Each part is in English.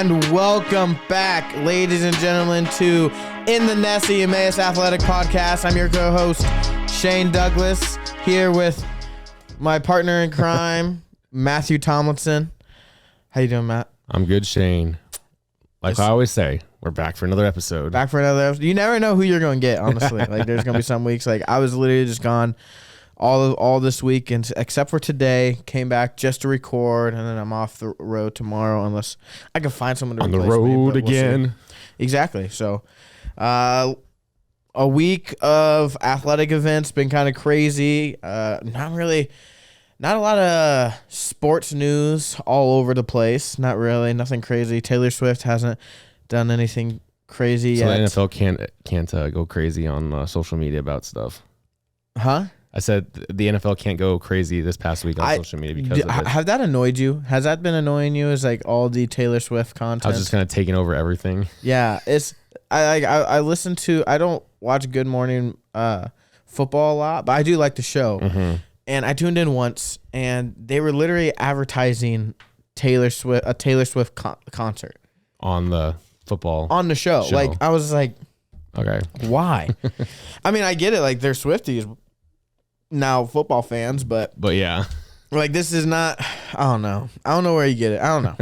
And welcome back, ladies and gentlemen, to In the Nessie Emmaus Athletic Podcast. I'm your co-host, Shane Douglas, here with my partner in crime, Matthew Tomlinson. How you doing, Matt? I'm good, Shane. Like I always say, we're back for another episode. Back for another episode. You never know who you're going to get, honestly. Like, there's going to be some weeks, like, I was literally just gone all this week, and except for today, came back just to record, and then I'm off the road tomorrow, unless I can find someone to replace me. On the road again. Exactly. So, a week of athletic events, been kind of crazy. Not a lot of sports news all over the place. Not really, nothing crazy. Taylor Swift hasn't done anything crazy yet. So the NFL can't go crazy on social media about stuff. Huh? I said the NFL can't go crazy this past week on social media because of it. Have that annoyed you? Has that been annoying you? Is like all the Taylor Swift content? I was just kind of taking over everything. Yeah, it's I listen to. I don't watch Good Morning Football a lot, but I do like the show. Mm-hmm. And I tuned in once, and they were literally advertising a Taylor Swift concert On the football. on the show. Like, I was like, okay, why? I mean, I get it. Like, they're Swifties now, football fans, but yeah, like, this is not. I don't know where you get it. I don't know.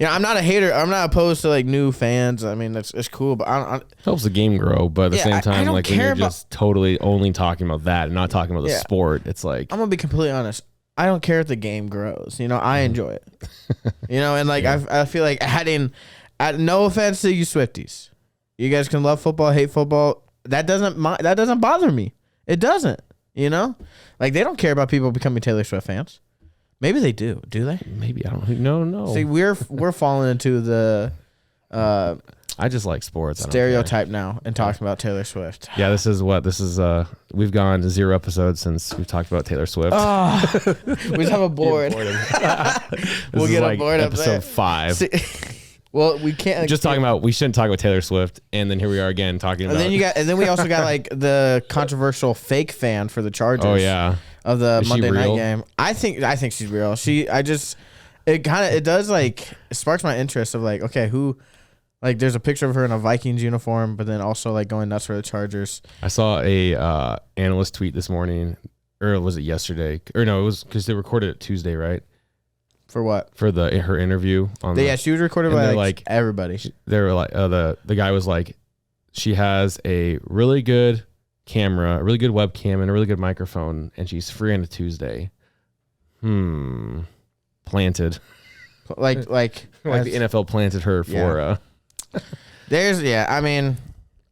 I'm not a hater. I'm not opposed to like new fans. I mean, it's cool, but I helps the game grow. But at the same time, like when you're just totally only talking about that and not talking about the sport, it's like, I'm gonna be completely honest. I don't care if the game grows. I enjoy it. And like I feel like no offense to you Swifties, you guys can love football, hate football. That doesn't bother me. It doesn't. Like, they don't care about people becoming Taylor Swift fans. Maybe they do. Do they? Maybe. I don't know. No. See, we're falling into the I just like sports. Stereotype now and talking about Taylor Swift. Yeah, this is we've gone to 0 episodes since we've talked about Taylor Swift. Oh, we just have a board. We'll get a board up there. Episode 5. See, well, we can't just talking about. We shouldn't talk about Taylor Swift, and then here we are again talking about. And then we also got like the controversial fake fan for the Chargers. Oh yeah, of the Monday night game. I think she's real. It does like it sparks my interest of like, okay, who, like, there's a picture of her in a Vikings uniform, but then also like going nuts for the Chargers. I saw a analyst tweet this morning, or was it yesterday? Or no, it was because they recorded it Tuesday, right? For what? For her interview on. She was recorded by like everybody. They were like, the guy was like, she has a really good camera, a really good webcam, and a really good microphone, and she's free on a Tuesday. Planted. Like the NFL planted her for. I mean,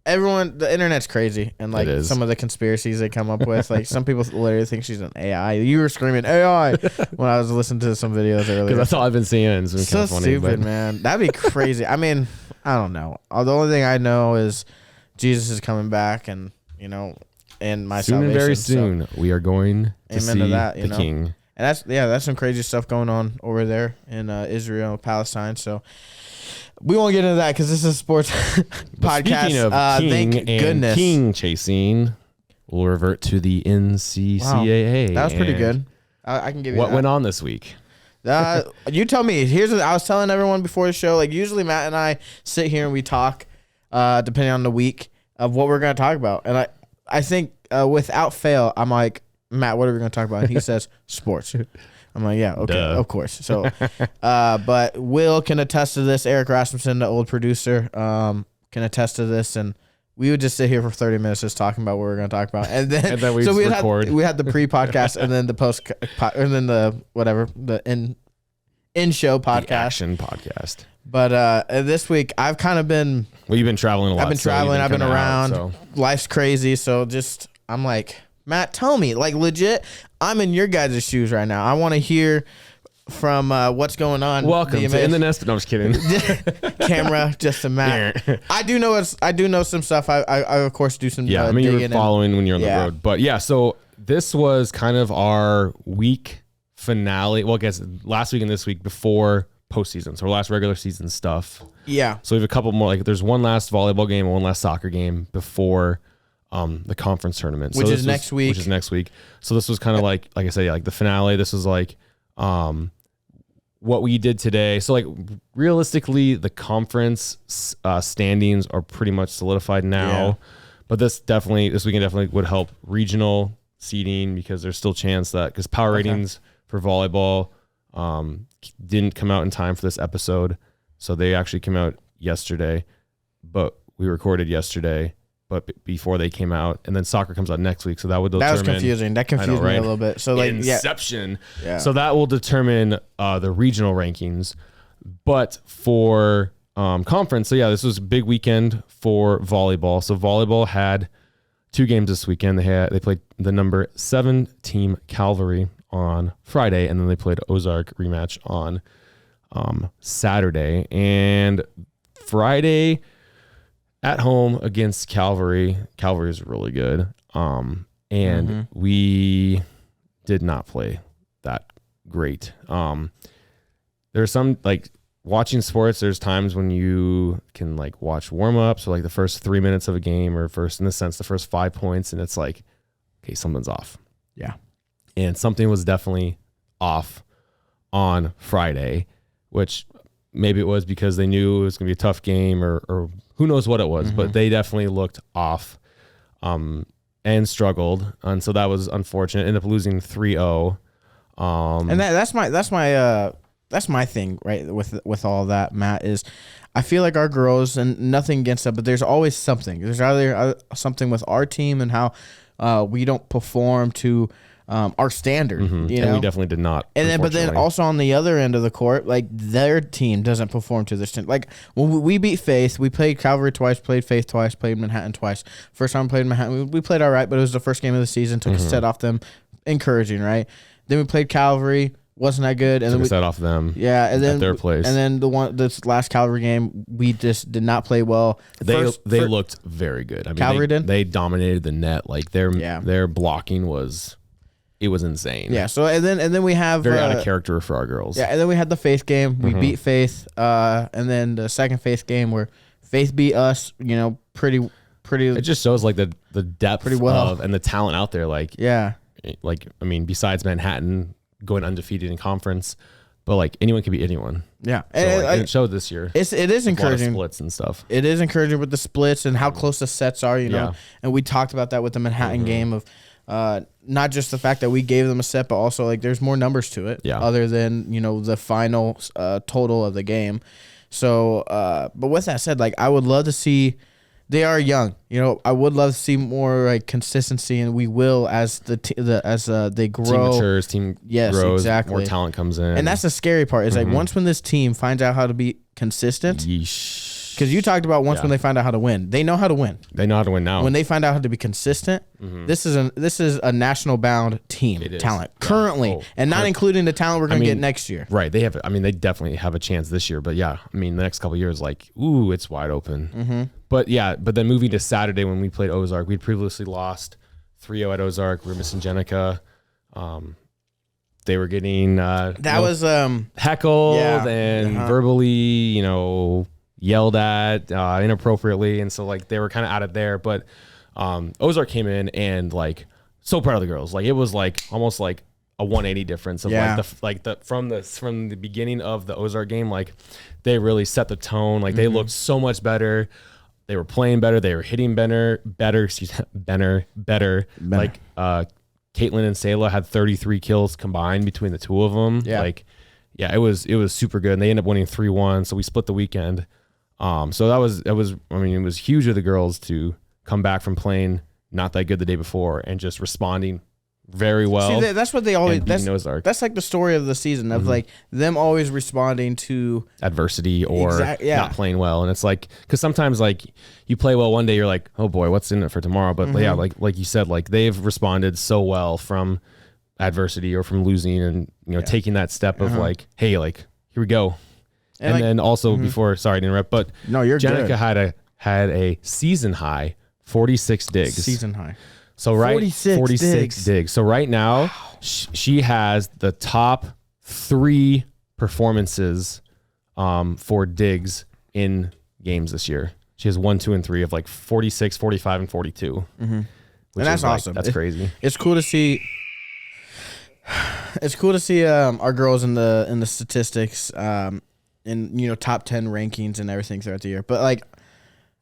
everyone, the internet's crazy, and like some of the conspiracies they come up with, like some people literally think she's an AI. You were screaming AI when I was listening to some videos earlier. Because that's all I've been seeing. It's been so funny, stupid, man. That'd be crazy. I mean, I don't know. The only thing I know is Jesus is coming back, and and my soon salvation. And very soon, we are going to see the King. And that's some crazy stuff going on over there in Israel, Palestine. So we won't get into that because this is a sports podcast. Speaking of King thank and goodness. King chasing, we'll revert to the NCCAA. Wow. That was pretty good. I can give you what went on this week. You tell me. I was telling everyone before the show. Like, usually Matt and I sit here and we talk, depending on the week, of what we're going to talk about. And I think without fail, I'm like, Matt, what are we going to talk about? And he says sports. I'm like, yeah, okay, Duh. Of course. So, but Will can attest to this. Eric Rasmussen, the old producer, can attest to this. And we would just sit here for 30 minutes just talking about what we're going to talk about. And then we record. We had the pre-podcast and then the post, and then the in-show podcast. The action podcast. But this week, I've kind of been... Well, you've been traveling a lot. I've been traveling. I've been around. Life's crazy. So I'm like... Matt, tell me, like, legit, I'm in your guys' shoes right now. I want to hear from what's going on. Welcome to In the Nest. No, I'm just kidding. Camera, just a Matt. I do know some stuff. I of course do some. Yeah, I mean, you're following when you're on the road, but yeah. So this was kind of our week finale. Well, I guess last week and this week before postseason. So our last regular season stuff. Yeah. So we have a couple more. Like, there's one last volleyball game and one last soccer game before the conference tournament, which is next week. So this was kind of like I said, like the finale. This was like, what we did today. So like realistically, the conference standings are pretty much solidified now, but this weekend definitely would help regional seeding because there's still chance that because power ratings for volleyball didn't come out in time for this episode, so they actually came out yesterday, but we recorded yesterday. But before they came out, and then soccer comes out next week, so that would determine. That was confusing. That confused me a little bit. So like Inception. Yeah. So that will determine the regional rankings. But for conference, so yeah, this was a big weekend for volleyball. So volleyball had 2 games this weekend. They played the number 7 team Calvary on Friday, and then they played Ozark rematch on Saturday. And Friday, at home against Calvary. Calvary is really good. And we did not play that great. There's some like watching sports, there's times when you can like watch warm-ups or like the first 3 minutes of a game or the first 5 points, and it's like, okay, something's off. Yeah. And something was definitely off on Friday, which maybe it was because they knew it was going to be a tough game or who knows what it was, but they definitely looked off and struggled. And so that was unfortunate. Ended up losing 3-0. And that's my thing, right? With all of that, Matt, is I feel like our girls, and nothing against that, but there's always something. There's either something with our team and how we don't perform to our standard, you know? And we definitely did not. And then also on the other end of the court, like their team doesn't perform to their standard. Like when we beat Faith, we played Calvary twice, played Faith twice, played Manhattan twice. First time we played Manhattan, we played all right, but it was the first game of the season, took a set off them, encouraging, right? Then we played Calvary, wasn't that good, and took then we a set off them. Yeah, and then at their place. And then this last Calvary game, we just did not play well. They looked very good. I mean, Calvary did? They dominated the net. Like their blocking was. It was insane. Yeah. So and then we have very out of character for our girls. Yeah, and then we had the Faith game. We beat Faith. And then the second Faith game where Faith beat us. You know, pretty. It just shows like the depth of and the talent out there. Like I mean, besides Manhattan going undefeated in conference, but like anyone can beat anyone. Yeah, so, and it showed this year. It is encouraging. Splits and stuff. It is encouraging with the splits and how close the sets are. You know, and we talked about that with the Manhattan game of. Not just the fact that we gave them a set, but also like there's more numbers to it other than, you know, the final total of the game. So, but with that said, like I would love to see, they are young, you know, I would love to see more like consistency, and we will as they grow. Team matures, grows, exactly. More talent comes in. And that's the scary part is like once when this team finds out how to be consistent. Yeesh. Because you talked about when they find out how to win. They know how to win. They know how to win now. When they find out how to be consistent, this is a national bound team talent currently, and not including the talent we're going to get next year. Right. They definitely have a chance this year. But yeah, I mean, the next couple of years, like, ooh, it's wide open. But then moving to Saturday when we played Ozark, we'd previously lost 3-0 at Ozark. We were missing Jenica. They were getting heckled and verbally, you know, yelled at inappropriately, and so like they were kind of out of there. But Ozark came in and like so proud of the girls. Like it was like almost like a 180 difference of from the beginning of the Ozark game. Like they really set the tone. Like they looked so much better. They were playing better. They were hitting better. Like Caitlin and Selah had 33 kills combined between the two of them. It was super good. And they ended up winning 3-1. So we split the weekend. So it was huge of the girls to come back from playing not that good the day before and just responding very well. See, that's what they always. That's like the story of the season of like them always responding to adversity or not playing well. And it's like because sometimes like you play well one day, you're like, oh boy, what's in it for tomorrow? But like you said, like they've responded so well from adversity or from losing, and you know taking that step of like, hey, like here we go. And then also before, sorry to interrupt, but no, you're Jenica good. had a season high 46 digs. Season high. So 46 digs. So right now she has the top 3 performances for digs in games this year. She has 1, 2, and 3 of like 46, 45, and 42. And that's awesome. That's crazy. It's cool to see. it's cool to see our girls in the statistics, in top 10 rankings and everything throughout the year. But like,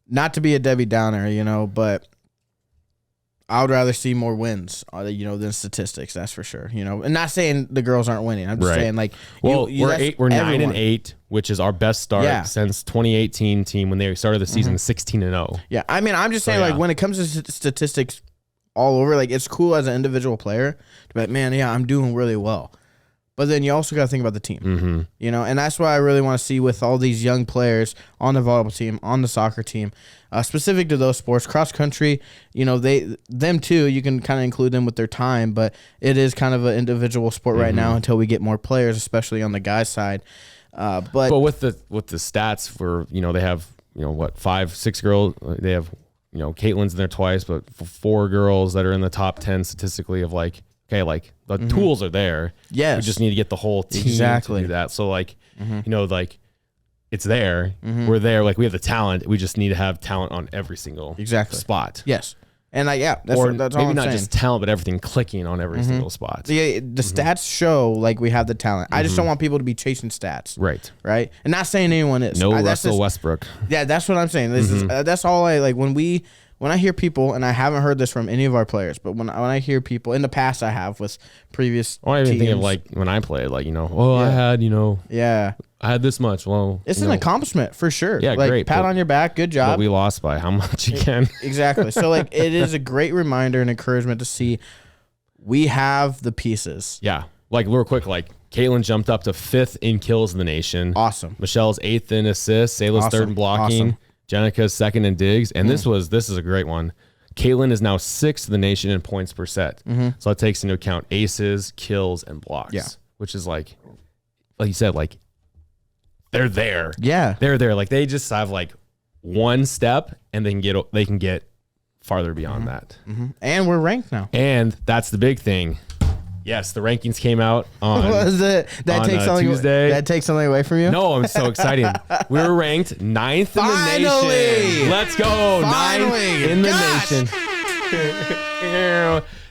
not to be a Debbie Downer, but I would rather see more wins, than statistics. That's for sure. And not saying the girls aren't winning. I'm just saying like, we're 9-8, which is our best start since 2018 team when they started the season 16-0. Yeah, I mean, I'm just saying like when it comes to statistics all over, like it's cool as an individual player to be like, man, yeah, I'm doing really well. But then you also got to think about the team, and that's what I really want to see with all these young players on the volleyball team, on the soccer team, specific to those sports. Cross country, them too, you can kind of include them with their time, but it is kind of an individual sport right now until we get more players, especially on the guys' side. But with the stats for, they have, 5, 6 girls, they have, Caitlin's in there twice, but 4 girls that are in the top 10 statistically of like, okay, like the tools are there. Yes. We just need to get the whole team to do that. So like, like it's there. We're there. Like we have the talent. We just need to have talent on every single spot. Yes. And like, that's or all maybe I'm not saying. just talent, but everything clicking on every single spot. The stats show like we have the talent. I just don't want people to be chasing stats. Right. And not saying anyone is. No Russell Westbrook. Yeah, that's what I'm saying. This is that's all I like when I hear people, and I haven't heard this from any of our players, but when I hear people in the past, I have with previous. I even teams, think of like when I played, like I had I had this much. Well, it's an accomplishment for sure. Yeah, like, great. Pat on your back, good job. But we lost by how much again? Exactly. So like, it is a great reminder and encouragement to see we have the pieces. Yeah, like real quick, like Caitlin jumped up to 5th in kills in the nation. Awesome. Michelle's 8th in assists. Sayla's 3rd in blocking. Awesome. Jenica's 2nd in digs, and this is a great one. Caitlin is now 6th in the nation in points per set. So that takes into account aces, kills, and blocks. Yeah, which is like you said, like they're there. Yeah, they're there. Like they just have like one step, and they can get farther beyond that. And we're ranked now. And that's the big thing. Yes, the rankings came out on Tuesday. That takes something away from you? No, I'm so excited. We were ranked 9th in the nation. Let's go. Finally. 9th in the nation.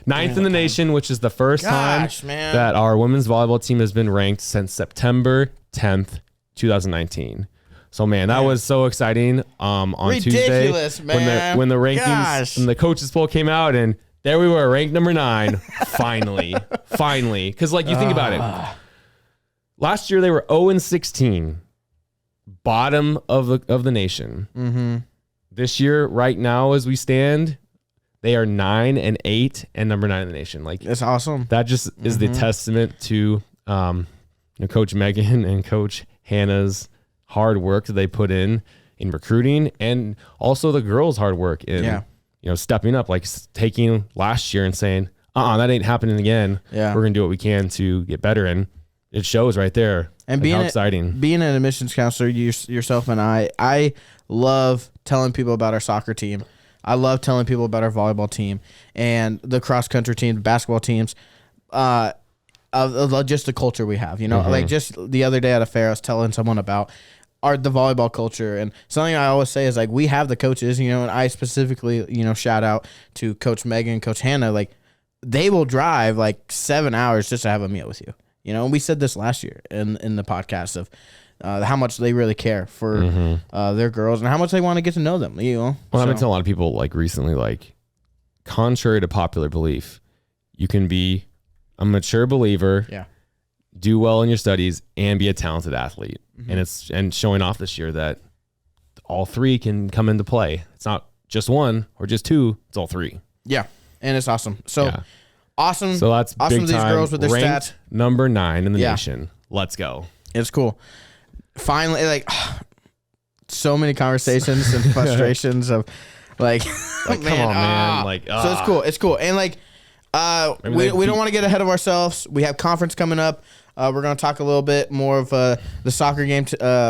9th in the nation, which is the first time that our women's volleyball team has been ranked since September 10th, 2019. So, man, that was so exciting on Ridiculous, Tuesday. Man. When the rankings and the coaches poll came out, and there we were, ranked number 9. Finally. Because, like, you think about it. Last year, they were 0-16. Bottom of the nation. This year, right now, as we stand, they are 9-8 and number 9 in the nation. Like, that's awesome. That just is the testament to Coach Megan and Coach Hannah's hard work that they put in recruiting, and also the girls' hard work in stepping up, like taking last year and saying, that ain't happening again. Yeah. We're going to do what we can to get better. And it shows right there. And like, how exciting. Being an admissions counselor, yourself and I love telling people about our soccer team. I love telling people about our volleyball team and the cross country team, the basketball teams, of just the culture we have, like just the other day at a fair, I was telling someone about the volleyball culture, and something I always say is like, we have the coaches, and I specifically, shout out to Coach Megan, Coach Hannah, like they will drive like 7 hours just to have a meal with you, and we said this last year in the podcast of how much they really care for their girls and how much they want to get to know them, Well, I've been telling a lot of people like recently, like contrary to popular belief, you can be a mature believer, do well in your studies, and be a talented athlete. And showing off this year that all 3 can come into play. It's not just 1 or just 2, it's all 3. Yeah. And it's awesome. So awesome. So that's awesome. Big These time. girls with their Ranked stats. Number 9 in the nation. Let's go. It's cool. Finally, like so many conversations and frustrations of like come on, man. Like, so it's cool. And like, we don't want to get ahead of ourselves. We have conference coming up. We're going to talk a little bit more of the soccer game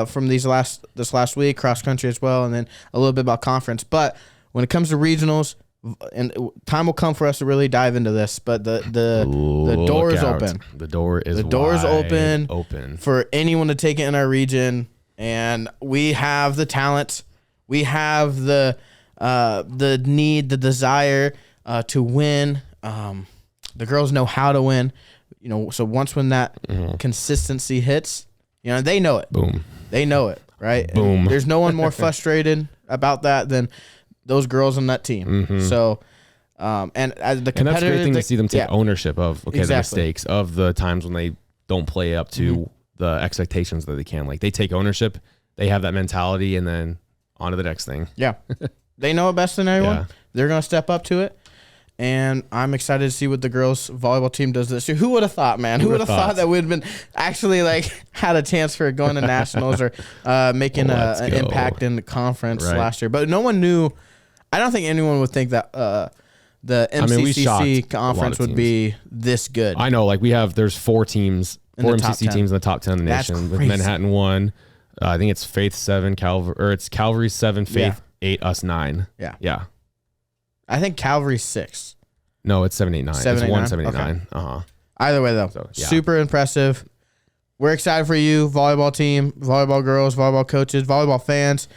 from this last week, cross country as well, and then a little bit about conference. But when it comes to regionals, and time will come for us to really dive into this. But the door is open. The door is open for anyone to take it in our region, and we have the talent, we have the need, the desire to win. The girls know how to win. so once when that consistency hits, they know it. Boom. They know it, right? Boom. And there's no one more frustrated about that than those girls on that team. So, and as the competitor, and that's a great thing to see them take ownership of the mistakes, of the times when they don't play up to the expectations that they can. Like, they take ownership, they have that mentality, and then on to the next thing. Yeah. They know it best than anyone. Yeah. They're going to step up to it. And I'm excited to see what the girls volleyball team does this year. Who would have thought, man? Who would have thought that we'd been actually had a chance for going to nationals or making an impact in the conference last year? But no one knew. I don't think anyone would think that the MCCC conference would be this good. I know, there's 4 teams, 4 MCC teams in the top 10 in the nation. With Manhattan 1, I think it's Faith 7, it's Calvary 7, Faith 8, us 9. Yeah. I think Calvary 6. No, it's 7, 8, 9. It's 1, 7, 8, 9. Either way, though, super impressive. We're excited for you, volleyball team, volleyball girls, volleyball coaches, volleyball fans.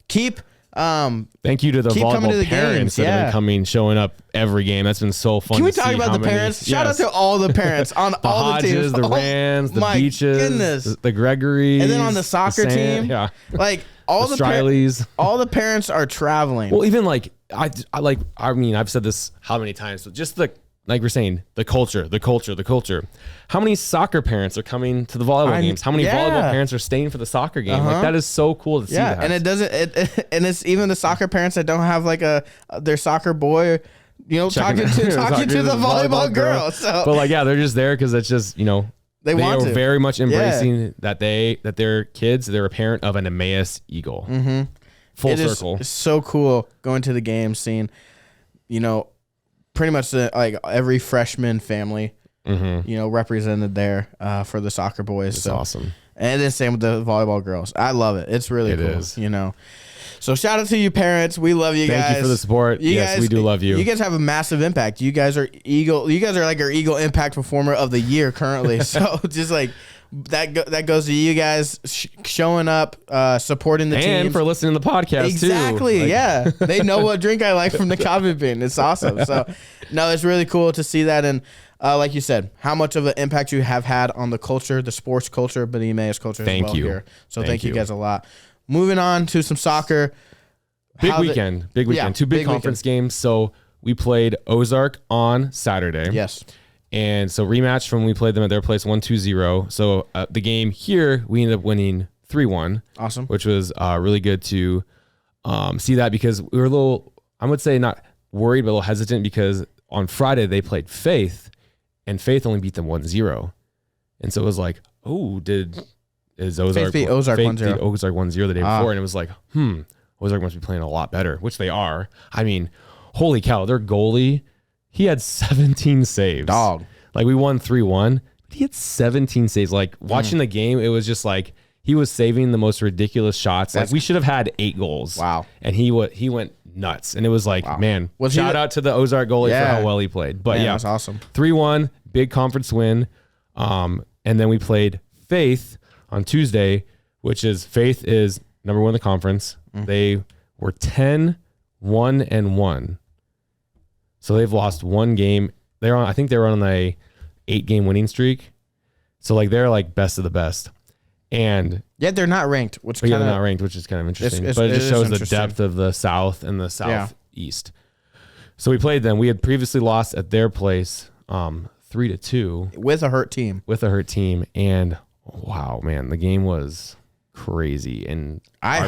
Thank you to the volleyball parents that have been showing up every game. That's been so fun. Can we talk about the parents? Shout out to all the parents on the all Hodges, the teams. The Rands, the Beaches, the Gregories. And then on the soccer team. Yeah. All the Strileys. All the parents are traveling. Well, even I've said this how many times, but just we're saying, the culture. How many soccer parents are coming to the volleyball games? How many volleyball parents are staying for the soccer game? That is so cool to see that. And and it's even the soccer parents that don't have their soccer boy, talking to the volleyball girl. So, but they're just there because it's just, they are very much embracing that their kids, they're a parent of an Emmaus Eagle. Full circle. It's so cool going to the game, seeing, pretty much every freshman family, represented there for the soccer boys. It's awesome. And then same with the volleyball girls. I love it. It's really cool. It is. So shout out to you parents. We love you guys. Thank you for the support. Yes, we do love you. You guys have a massive impact. You guys are Eagle. You guys are our Eagle Impact Performer of the Year currently. So just that goes to you guys showing up, supporting the team, and for listening to the podcast exactly, too. Yeah, they know what drink I like from the coffee bean. It's awesome. So, no, it's really cool to see that, and like you said, how much of an impact you have had on the culture, the sports culture, but the Emmaus culture as well here. So thank you guys a lot. Moving on to some soccer. Big weekend. Yeah, 2 big conference games. So we played Ozark on Saturday. Yes. And so rematch from when we played them at their place 1-2-0. So the game here, we ended up winning 3-1. Awesome. Which was really good to see that, because we were a little, I would say not worried, but a little hesitant, because on Friday they played Faith, and Faith only beat them 1-0. And so it was like, is Ozark beat Ozark 1-0. Ozark 1-0 the day before, and it was like, Ozark must be playing a lot better, which they are. I mean, holy cow, their goalie, he had 17 saves. Dog. We won 3-1, but he had 17 saves. Watching the game, it was just he was saving the most ridiculous shots. We should have had 8 goals. Wow. And he went nuts. And it was man, shout out to the Ozark goalie for how well he played. But that's awesome. 3-1, big conference win. And then we played Faith on Tuesday, which is Faith is number 1 in the conference. They were 10-1-1. So they've lost 1 game. I think they were on a 8-game winning streak. So they're best of the best. And yet they're not ranked, which they're not ranked, which is kind of interesting. But it just shows the depth of the South and the Southeast. So we played them. We had previously lost at their place 3-2 with a hurt team. And wow, man, the game was crazy. And I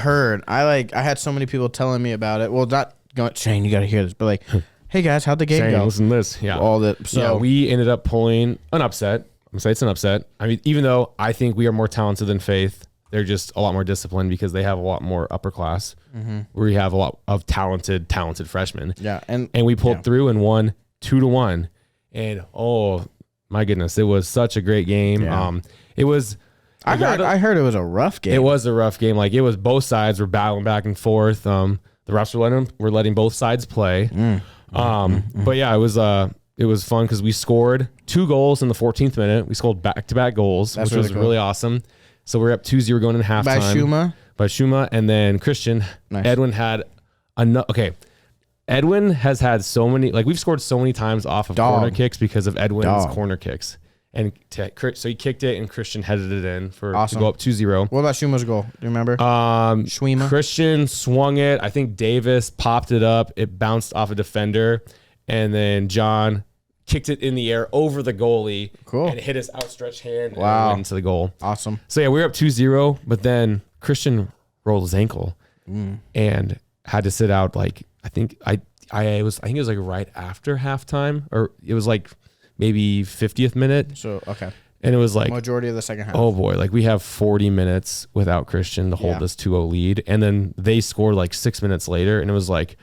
had so many people telling me about it. Well, not going, Shane, you got to hear this, but hey guys, how'd the game go? Listen to this. Yeah. We ended up pulling an upset. I'm going to say it's an upset. I mean, even though I think we are more talented than Faith, they're just a lot more disciplined because they have a lot more upper class. We have a lot of talented freshmen. Yeah. And we pulled through and won 2-1. And oh my goodness, it was such a great game. Yeah. It was. I heard it was a rough game. It was a rough game. It was, both sides were battling back and forth. The refs were letting both sides play. But yeah, it was fun because we scored 2 goals in the 14th minute. We scored back-to-back goals, which was really awesome. So we're up 2-0 going into halftime. By Shuma, and then Christian. Nice. Edwin had Edwin has had so many, we've scored so many times off of corner kicks because of Edwin's corner kicks. And so he kicked it, and Christian headed it in to Awesome. go up 2-0. What about Schuma's goal? Do you remember? Schwima? Christian swung it. I think Davis popped it up. It bounced off a defender, and then John kicked it in the air over the goalie. Cool. And it hit his outstretched hand Wow. and went into the goal. Awesome. So yeah, we were up 2-0, but then Christian rolled his ankle and had to sit out. Like I think it was like right after halftime, or it was like maybe 50th minute. So okay. And it was like majority of the second half. Oh boy, like we have 40 minutes without Christian to hold this 2-0 lead, and then they scored like 6 minutes later, and it was like,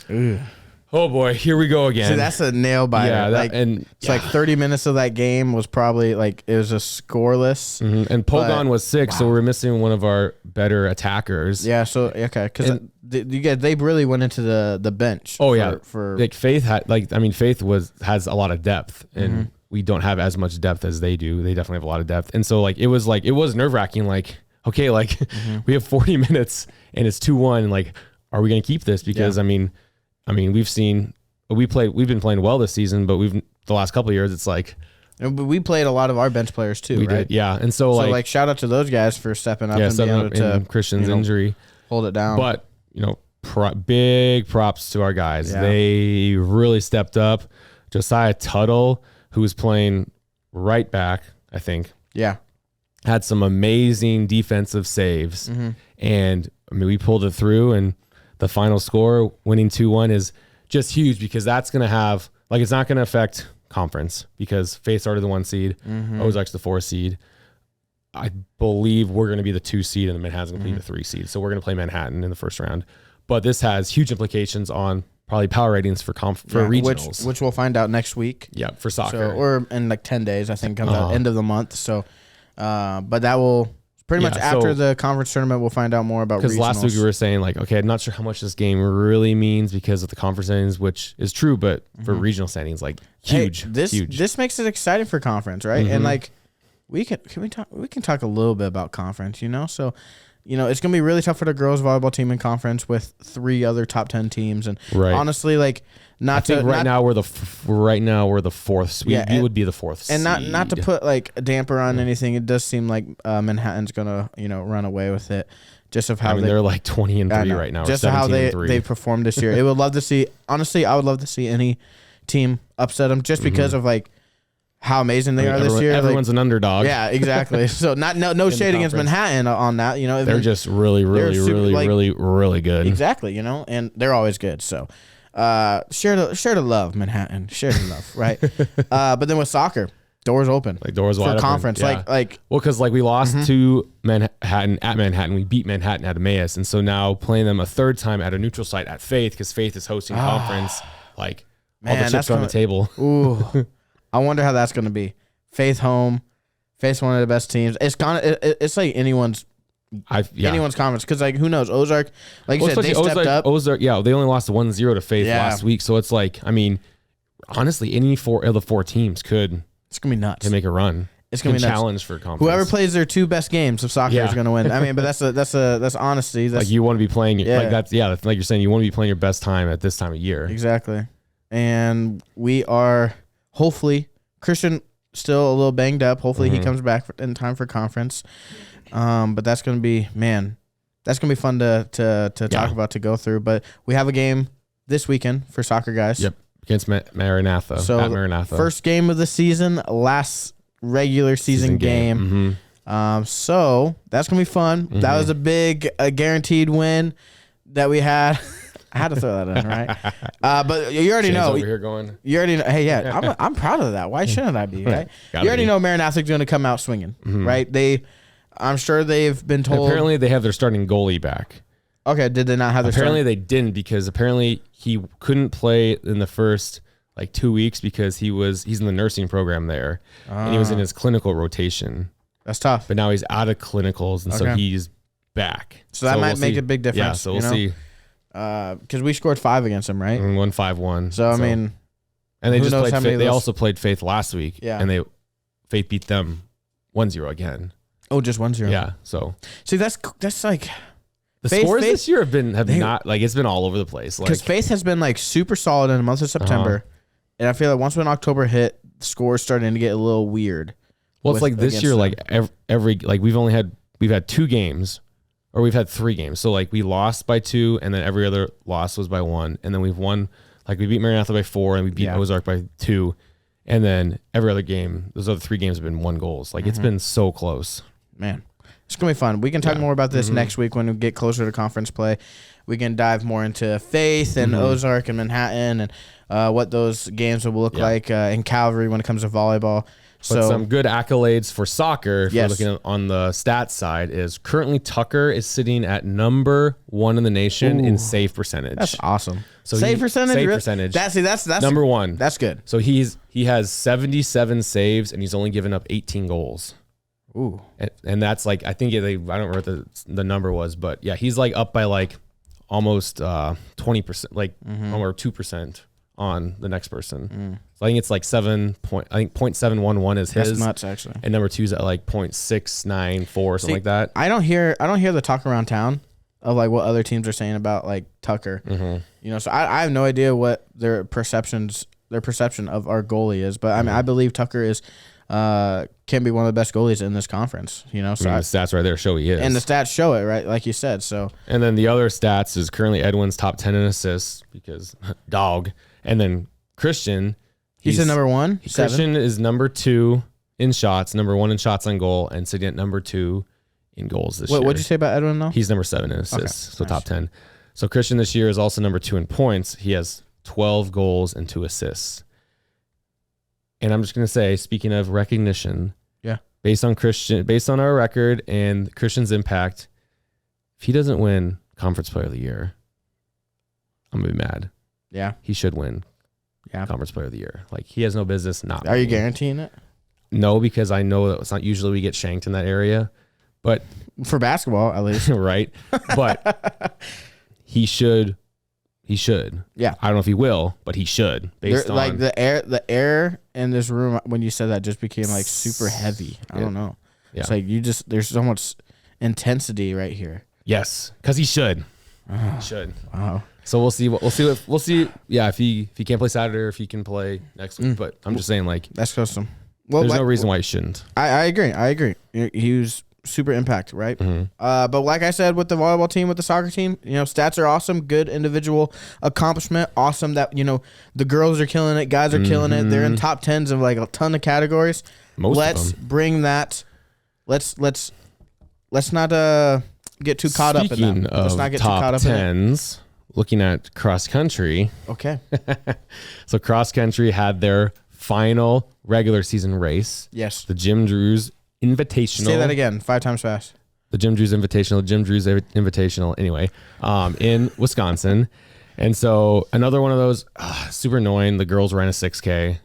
oh boy, here we go again. See, that's a nail biter. Yeah, It's like 30 minminutes of that game was probably like it was just scoreless. And Pogon was sick, so we were missing one of our better attackers. Yeah, so okay, because they really went into the bench. Oh yeah, for like Faith has a lot of depth, and we don't have as much depth as they do. They definitely have a lot of depth, and so it was nerve wracking. Like okay, like we have 40 minutes and it's 2-1. Like, are we gonna keep this? Because I mean, we've been playing well this season, but the last couple of years, it's like we played a lot of our bench players too. We right? did, yeah. And so shout out to those guys for stepping up and being able to Christian's injury, hold it down. But big props to our guys. Yeah. They really stepped up. Josiah Tuttle, who was playing right back, I think. Yeah. Had some amazing defensive saves, and we pulled it through, and the final score, winning 2-1, is just huge because that's going to have, it's not going to affect conference because Faith started the 1 seed, Ozark's the 4 seed. I believe we're going to be the 2 seed, and Manhattan's going to be the 3 seed. So we're going to play Manhattan in the first round. But this has huge implications on probably power ratings for regionals. Which we'll find out next week. Yeah, for soccer. So, or in 10 days, I think, comes out end of the month. So, but that will... Pretty much after the conference tournament, we'll find out more about regionals. Because last week we were saying, okay, I'm not sure how much this game really means because of the conference standings, which is true, but for regional standings, huge, huge. This makes it exciting for conference, right? And we can talk a little bit about conference, So, it's gonna be really tough for the girls volleyball team in conference with 3 other top 10 teams, and honestly, right now we're the 4th. We would be the 4th, and seed. not to put a damper on anything. It does seem like Manhattan's gonna run away with it, just of how they're 20-3 right now, just how they performed this year. I would love to see any team upset them, just because of how amazing they are this year. Everyone's an underdog. Yeah, exactly. So no shade against Manhattan on that. They're just really good. Exactly. And they're always good. So. Share the love, Manhattan. Share the love, right? But then with soccer, doors open. Doors wide for open. conference. Yeah. Because we lost to Manhattan at Manhattan. We beat Manhattan at Emmaus, and so now playing them a 3rd time at a neutral site at Faith, because Faith is hosting conference. All the chips are on the table. Ooh, I wonder how that's gonna be. Faith home. Faith's one of the best teams. It's like anyone's conference, because who knows, Ozark, you said, they stepped up. Ozark, they only lost 1-0 to Faith last week, so it's honestly, any 4 of the 4 teams it's gonna be nuts to make a run. It's gonna be challenge for conference. Whoever plays their 2 best games of soccer is gonna win. But that's honesty. That's you want to be playing like you're saying, you want to be playing your best time at this time of year. Exactly. And we are hopefully, Christian still a little banged up. Hopefully he comes back in time for conference. But that's gonna be fun to talk about, to go through. But we have a game this weekend for soccer guys. Yep, against Maranatha. So at Maranatha. First game of the season, last regular season game. So that's gonna be fun. That was a guaranteed win that we had. I had to throw that in, right? But you already know. Over here going. You already know. Hey, yeah, I'm proud of that. Why shouldn't I be? Right? You already know Maranatha's going to come out swinging, right? I'm sure they've been told. Apparently, they have their starting goalie back. Okay, did they not have their? Apparently, they didn't, because apparently he couldn't play in the first 2 weeks because he's in the nursing program there, and he was in his clinical rotation. That's tough. But now he's out of clinicals, and so he's back. So that might make a big difference. Yeah, so we'll see. Because we scored 5 against them, right? And won 5-1. So I mean, and they just played Faith. They also played Faith last week, and Faith beat them 1-0 again. Oh, just 1-0. Yeah. So see, that's like the scores this year have not it's been all over the place. Because Faith has been super solid in the month of September, and I feel like once when October hit, the scores starting to get a little weird. Well, it's like this year, like every like we've had 2 games, or we've had 3 games. So like we lost by 2, and then every other loss was by 1, and then we've won. Like we beat Maranatha by 4, and we beat Ozark by 2, and then every other game, those other 3 games have been 1 goals. Like it's been so close. Man, it's gonna be fun. We can talk more about this next week when we get closer to conference play. We can dive more into Faith and Ozark and Manhattan and what those games will look like in Calvary when it comes to volleyball. But some good accolades for soccer, if you're looking on the stats side, is currently Tucker is sitting at number 1 in the nation in save percentage. That's awesome. So save percentage? Save percentage. That's number 1. That's good. So he has 77 saves, and he's only given up 18 goals. Ooh. And that's like, I think I don't remember what the number was, but yeah, he's like up by like almost 20%, like or 2% on the next person. So I think it's like 0.711 is his. That's nuts, actually. And number 2's at like 0.694, something like that. I don't hear the talk around town of like what other teams are saying about like Tucker. You know, so I have no idea what their perception of our goalie is, but I mean I believe Tucker is can be one of the best goalies in this conference, you know. So the stats right there show he is. And the stats show it, right? Like you said. So and then the other stats is currently Edwin's top 10 in assists because dog. And then Christian, he's in number 1. Christian is number 2 in shots, number 1 in shots on goal, and sitting at number 2 in goals this year. What'd you say about Edwin though? He's number 7 in assists, so nice. Top 10. So Christian this year is also number 2 in points. He has 12 goals and 2 assists. And I'm just gonna say, speaking of recognition, based on our record and Christian's impact, if he doesn't win Conference Player of the Year, I'm gonna be mad. Yeah, he should win. Conference Player of the Year. Like he has no business not. Are you guaranteeing it? No, because I know that it's not usually we get shanked in that area, but for basketball at least, right? But he should. He should. Yeah. I don't know if he will, but he should. Based on like the air in this room when you said that just became like super heavy. I don't know. Yeah. It's like there's so much intensity right here. Yes, because he should. He should. Wow. So we'll see. Yeah, if he can't play Saturday or if he can play next week. But I'm just saying, like, that's custom. Well, there's no reason why he shouldn't. I agree. He was super impact, right? But like I said, with the volleyball team, with the soccer team, you know, stats are awesome. Good individual accomplishment. Awesome that, you know, the girls are killing it. Guys are killing it. They're in top 10s of like a ton of categories. Let's bring that. Let's not get too caught up in that. Let's not get too caught up in tens. Looking at cross country. Okay. So cross country had their final regular season race. Yes. The Jim Drews Invitational. Say that again 5 times fast. The Jim Drews Invitational. Anyway, in Wisconsin. And so another one of those, super annoying. The girls ran a 6K.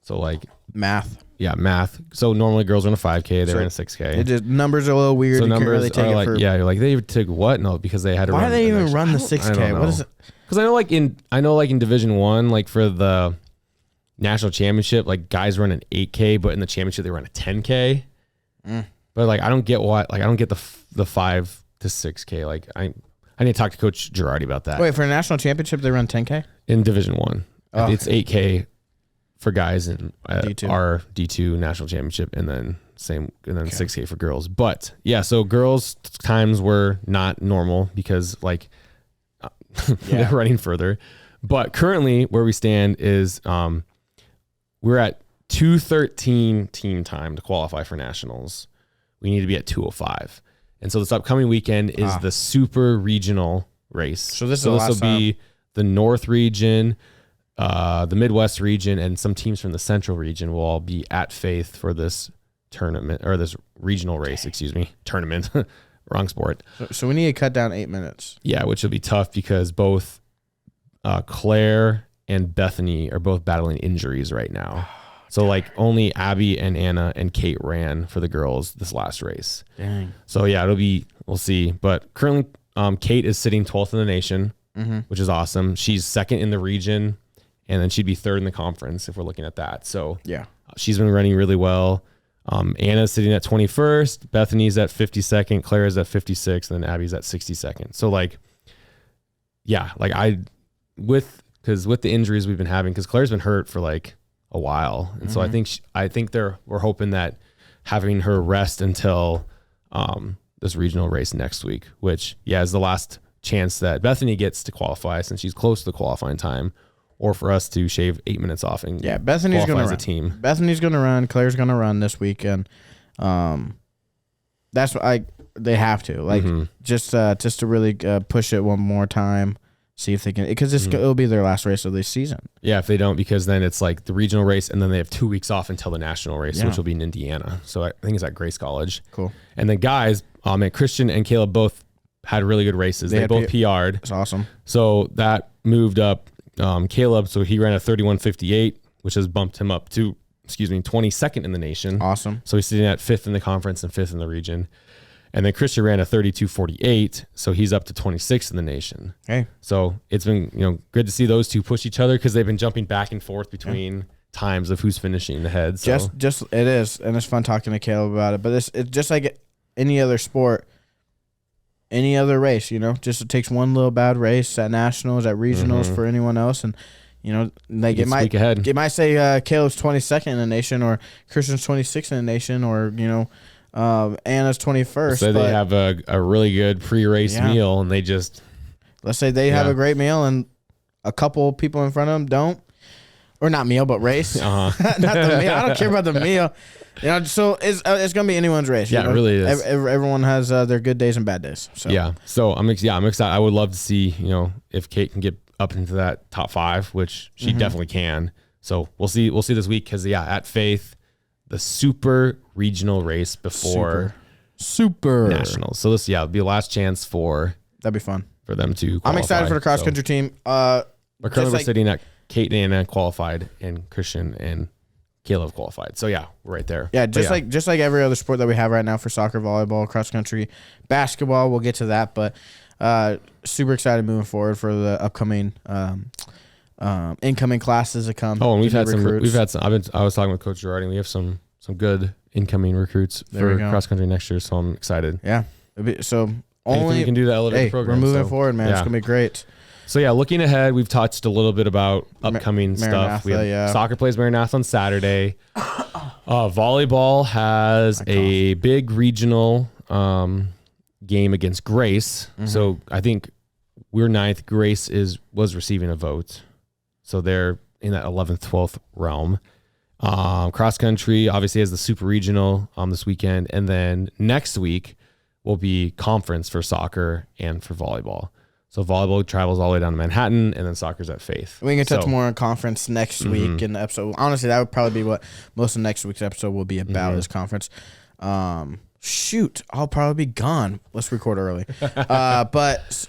So like math. Yeah, math. So normally girls run a 5K. They ran a 6K. It just numbers are a little weird. So you numbers really take are it like, you're like, they took what? No, because they had to. Why do they even run the 6K? What is it? Because I know like in Division 1, like for the national championship, like guys run an 8K, but in the championship they run a 10K. But like I don't get the 5 to 6K. Like I need to talk to Coach Girardi about that. Wait, for a national championship they run 10K in Division 1. It's 8K for guys in our D2 national championship, and then 6K for girls. But yeah, so girls times were not normal because like they're running further. But currently where we stand is we're at 2:13 team time to qualify for nationals. We need to be at 2:05. And so this upcoming weekend is the super regional race. So this will be the North region, the Midwest region, and some teams from the Central region will all be at Faith for this tournament, or this regional race, tournament, wrong sport. So we need to cut down 8 minutes. Yeah, which will be tough because both Claire and Bethany are both battling injuries right now. So like only Abby and Anna and Kate ran for the girls this last race. Dang. So yeah, we'll see. But currently Kate is sitting 12th in the nation, which is awesome. She's second in the region, and then she'd be third in the conference if we're looking at that. So yeah, she's been running really well. Anna's sitting at 21st, Bethany's at 52nd, Claire's at 56th, and then Abby's at 62nd. So like, yeah, like with the injuries we've been having, because Claire's been hurt for like a while, and so I think we're hoping that having her rest until this regional race next week, which is the last chance that Bethany gets to qualify since she's close to the qualifying time, or for us to shave 8 minutes off and Bethany's going to run. As a team. Bethany's going to run. Claire's going to run this weekend. That's what they have to just to really push it one more time. See if they can, because it'll be their last race of this season. Yeah, if they don't, because then it's like the regional race, and then they have 2 weeks off until the national race, which will be in Indiana. So I think it's at Grace College. Cool. And then guys, Christian and Caleb both had really good races. They both PR'd. That's awesome. So that moved up Caleb. So he ran a 31:58, which has bumped him up to 22nd in the nation. Awesome. So he's sitting at 5th in the conference and 5th in the region. And then Christian ran a 32:48, so he's up to 26th in the nation. Hey. So it's been good to see those two push each other, because they've been jumping back and forth between times of who's finishing ahead. So. Just it is, and it's fun talking to Caleb about it. But it's just like any other sport, any other race. Just it takes one little bad race at nationals, at regionals for anyone else, and like it might say Caleb's 22nd in the nation, or Christian's 26th in the nation, or Anna's 21st. So they have a really good pre-race meal, and let's say they have a great meal, and a couple people in front of them don't, or not meal, but race. Not the meal. I don't care about the meal. So it's gonna be anyone's race. Yeah, it really is. Everyone has their good days and bad days. So So I'm excited. I would love to see if Kate can get up into that top 5, which she definitely can. So we'll see this week, because at Faith, the super regional race before super nationals. So this it'll be the last chance that'd be fun for them to qualify. I'm excited for the cross country team. But currently we're sitting at Kate and Anna qualified, and Christian and Caleb qualified. So we're right there. Yeah, just like every other sport that we have right now for soccer, volleyball, cross country, basketball. We'll get to that, but super excited moving forward for the upcoming incoming classes that come. Oh, and we've had some. I was talking with Coach Girarding. We have some good incoming recruits for cross country next year. So I'm excited. Yeah. So we can do the elevator program. We're moving forward, man. It's gonna be great. So looking ahead, we've touched a little bit about upcoming stuff. We have soccer plays Maranatha on Saturday. Volleyball has a big regional game against Grace. So I think we're 9th. Grace was receiving a vote. So they're in that 11th, 12th realm. Cross country obviously has the super regional this weekend. And then next week will be conference for soccer and for volleyball. So volleyball travels all the way down to Manhattan, and then soccer's at Faith. We can touch more on conference next week in the episode. Honestly, that would probably be what most of next week's episode will be about, is conference. I'll probably be gone. Let's record early. But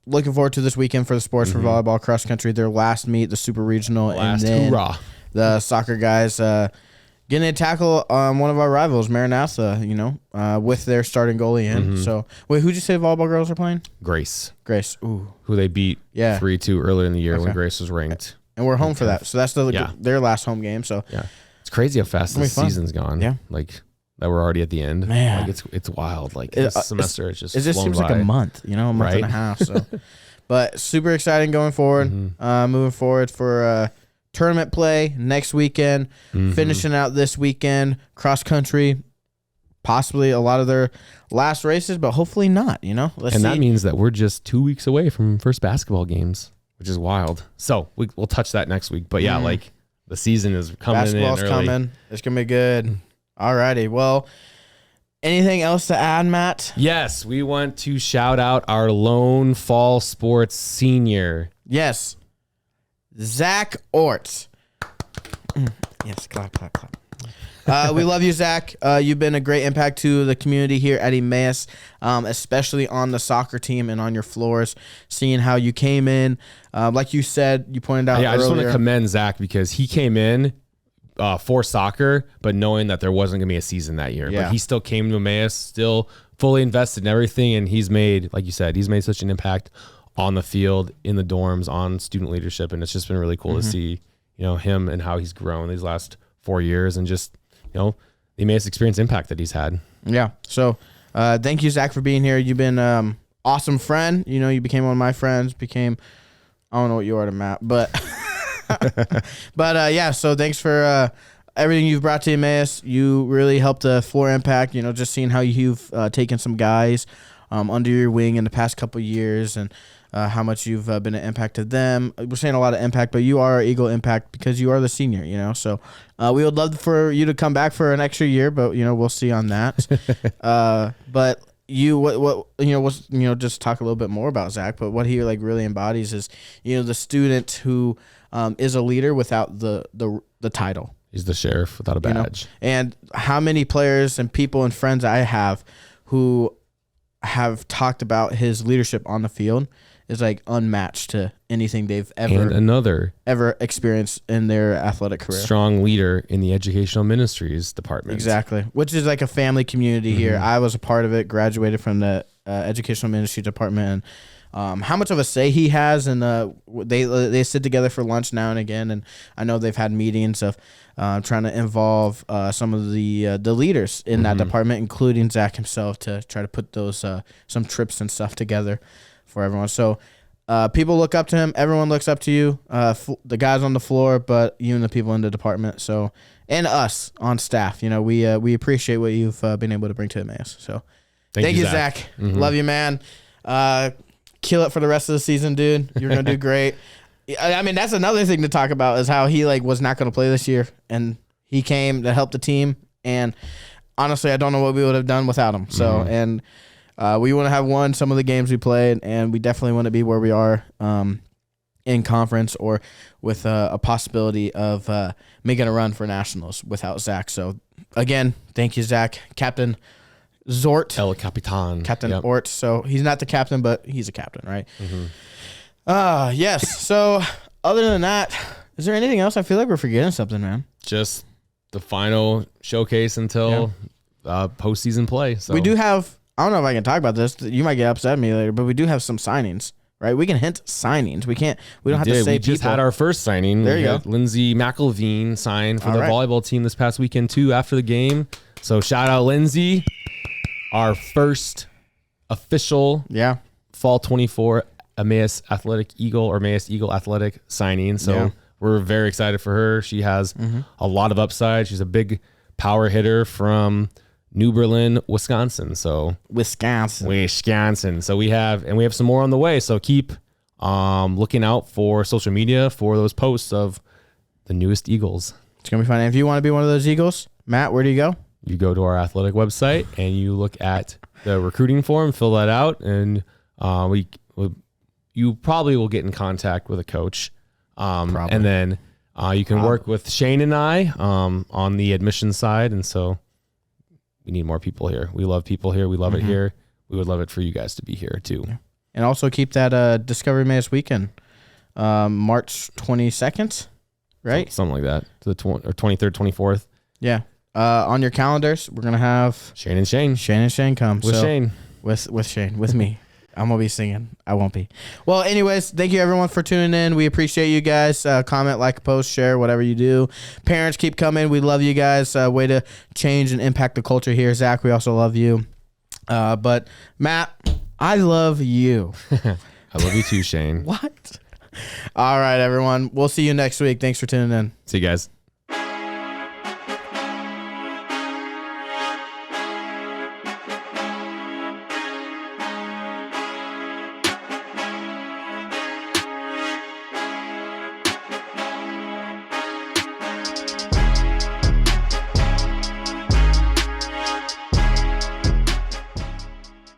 looking forward to this weekend for the sports for volleyball, cross country, their last meet, the super regional, and then the soccer guys getting to tackle one of our rivals, Maranatha, with their starting goalie in. So, wait, who'd you say volleyball girls are playing? Grace. Ooh. Who they beat 3-2 earlier in the year when Grace was ranked. And we're home for that. So that's their last home game. So it's crazy how fast this season's gone. Yeah. Like that we're already at the end. Man. Like it's wild. Like this semester it's just it just seems by. like a month, a month and a half. So but super exciting going forward. Moving forward for tournament play next weekend, finishing out this weekend, cross country, possibly a lot of their last races, but hopefully not, Let's see. That means that we're just 2 weeks away from first basketball games, which is wild. So we'll touch that next week. But like the season is coming Basketball's in early. coming. It's going to be good. All righty. Well, anything else to add, Matt? Yes, we want to shout out our lone fall sports senior. Yes. Zach Orts. Yes, clap. We love you, Zach. You've been a great impact to the community here at Emmaus, especially on the soccer team and on your floors, seeing how you came in. Like you said, you pointed out earlier. I just want to commend Zach because he came in for soccer, but knowing that there wasn't going to be a season that year. But he still came to Emmaus, still fully invested in everything, and he's made, like you said, such an impact on the field, in the dorms, on student leadership, and it's just been really cool to see, him and how he's grown these last 4 years, and just, the Emmaus experience impact that he's had. Yeah. So, thank you, Zach, for being here. You've been awesome friend. You became one of my friends. I don't know what you are to Matt, but but yeah. So thanks for everything you've brought to Emmaus. You really helped the floor impact. Just seeing how you've taken some guys under your wing in the past couple of years, and how much you've been an impact to them. We're saying a lot of impact, but you are Eagle impact because you are the senior. So we would love for you to come back for an extra year, but we'll see on that. But just talk a little bit more about Zach. But what he really embodies is the student who is a leader without the title. He's the sheriff without a badge. And how many players and people and friends I have who have talked about his leadership on the field is unmatched to anything they've ever experienced in their athletic career. Strong leader in the educational ministries department. Exactly, which is a family community here. I was a part of it, graduated from the educational ministry department, and how much of a say he has, and they sit together for lunch now and again, and I know they've had meetings of trying to involve some of the leaders in that department, including Zach himself, to try to put those some trips and stuff together for everyone. So people look up to him. Everyone looks up to you, the guys on the floor, but you and the people in the department. So, and us on staff, we appreciate what you've been able to bring to Emmaus. So thank you, Zach. Love you, man. Kill it for the rest of the season, dude. You're going to do great. I mean, that's another thing to talk about is how he was not going to play this year, and he came to help the team. And honestly, I don't know what we would have done without him. So, and we want to have won some of the games we played, and we definitely want to be where we are in conference or with a possibility of making a run for nationals without Zach. So, again, thank you, Zach. Captain Zort. El Capitan. Captain Ort. So, he's not the captain, but he's a captain, right? Yes. So, other than that, is there anything else? I feel like we're forgetting something, man. Just the final showcase until postseason play. So we do have, I don't know if I can talk about this. You might get upset at me later, but we do have some signings, right? We can hint signings. We don't have to say we just people. had our first signing. There you go. Lindsay McElveen signed for the volleyball team this past weekend too after the game. So shout out Lindsay. Our first official fall 24 Emmaus Athletic Eagle or Emmaus Eagle Athletic signing. So we're very excited for her. She has a lot of upside. She's a big power hitter from New Berlin, Wisconsin. So Wisconsin. So we have some more on the way. So keep looking out for social media for those posts of the newest Eagles. It's gonna be fun. And if you want to be one of those Eagles, Matt, where do you go? You go to our athletic website and you look at the recruiting form, fill that out, and you probably will get in contact with a coach. And then you can work with Shane and I on the admission side. And so we need more people here. We love people here. We love it here. We would love it for you guys to be here too. Yeah. And also keep that Discovery Emmaus weekend, March 22nd, right? Something like that. To the 23rd, 24th. Yeah. On your calendars, we're going to have Shane and Shane come. With Shane. With Shane. With me. I'm going to be singing. I won't be. Well, anyways, thank you everyone for tuning in. We appreciate you guys. Comment, like, post, share, whatever you do. Parents, keep coming. We love you guys. Way to change and impact the culture here. Zach, we also love you. But Matt, I love you. I love you too, Shane. What? All right, everyone. We'll see you next week. Thanks for tuning in. See you guys.